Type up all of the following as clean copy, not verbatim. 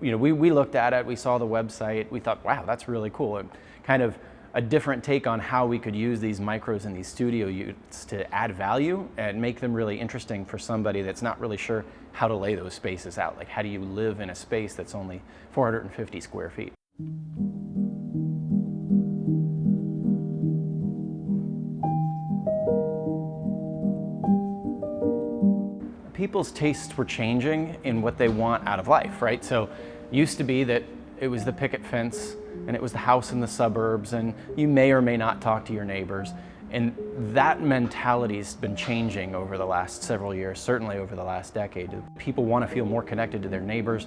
we looked at it, we saw the website, we thought, wow, that's really cool. And kind of a different take on how we could use these micros and these studio units to add value and make them really interesting for somebody that's not really sure how to lay those spaces out. Like, how do you live in a space that's only 450 square feet? People's tastes were changing in what they want out of life, right? So used to be that it was the picket fence and it was the house in the suburbs, and you may or may not talk to your neighbors. And that mentality's been changing over the last several years, certainly over the last decade. People want to feel more connected to their neighbors.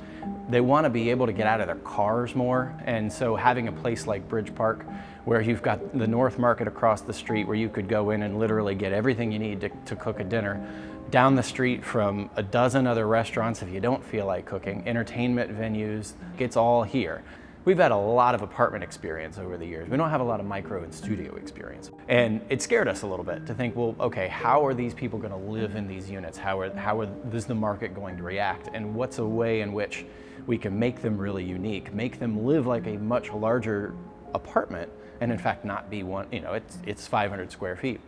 They want to be able to get out of their cars more. And so having a place like Bridge Park, where you've got the North Market across the street, where you could go in and literally get everything you need to cook a dinner, down the street from a dozen other restaurants if you don't feel like cooking, entertainment venues, it's all here. We've had a lot of apartment experience over the years. We don't have a lot of micro and studio experience. And it scared us a little bit to think, well, okay, how are these people going to live in these units? How is the market going to react? And what's a way in which we can make them really unique, make them live like a much larger apartment, and in fact not be one, it's 500 square feet.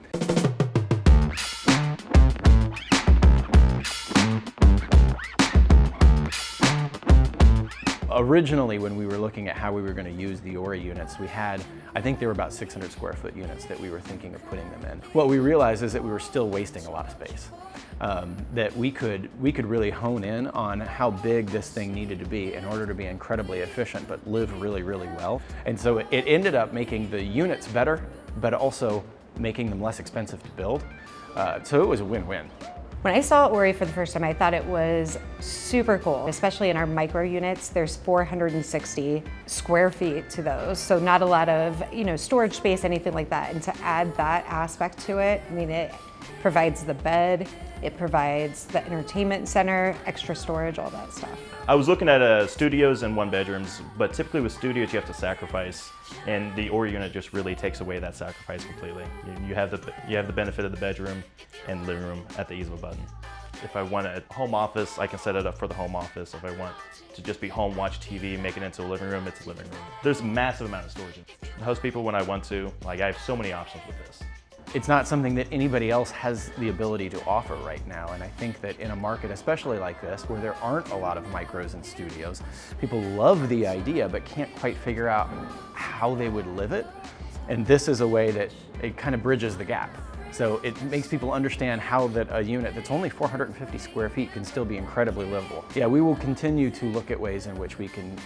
Originally, when we were looking at how we were going to use the Ori units, we had, I think there were about 600 square foot units that we were thinking of putting them in. What we realized is that we were still wasting a lot of space. That we could really hone in on how big this thing needed to be in order to be incredibly efficient, but live really, really well. And so it ended up making the units better, but also making them less expensive to build. So it was a win-win. When I saw Ori for the first time, I thought it was super cool, especially in our micro units. There's 460 square feet to those, so not a lot of storage space, anything like that. And to add that aspect to it, I mean, it provides the bed, it provides the entertainment center, extra storage, all that stuff. I was looking at studios and one bedrooms, but typically with studios you have to sacrifice, and the Ori unit just really takes away that sacrifice completely. You have the benefit of the bedroom and living room at the ease of a button. If I want a home office, I can set it up for the home office. If I want to just be home, watch TV, make it into a living room, it's a living room. There's a massive amount of storage. I host people when I want to. I have so many options with this. It's not something that anybody else has the ability to offer right now, and I think that in a market especially like this, where there aren't a lot of micros and studios, people love the idea but can't quite figure out how they would live it, and this is a way that it kind of bridges the gap. So it makes people understand how that a unit that's only 450 square feet can still be incredibly livable. Yeah, we will continue to look at ways in which we can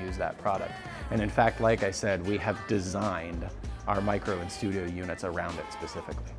use that product. And in fact, like I said, we have designed our micro and studio units around it specifically.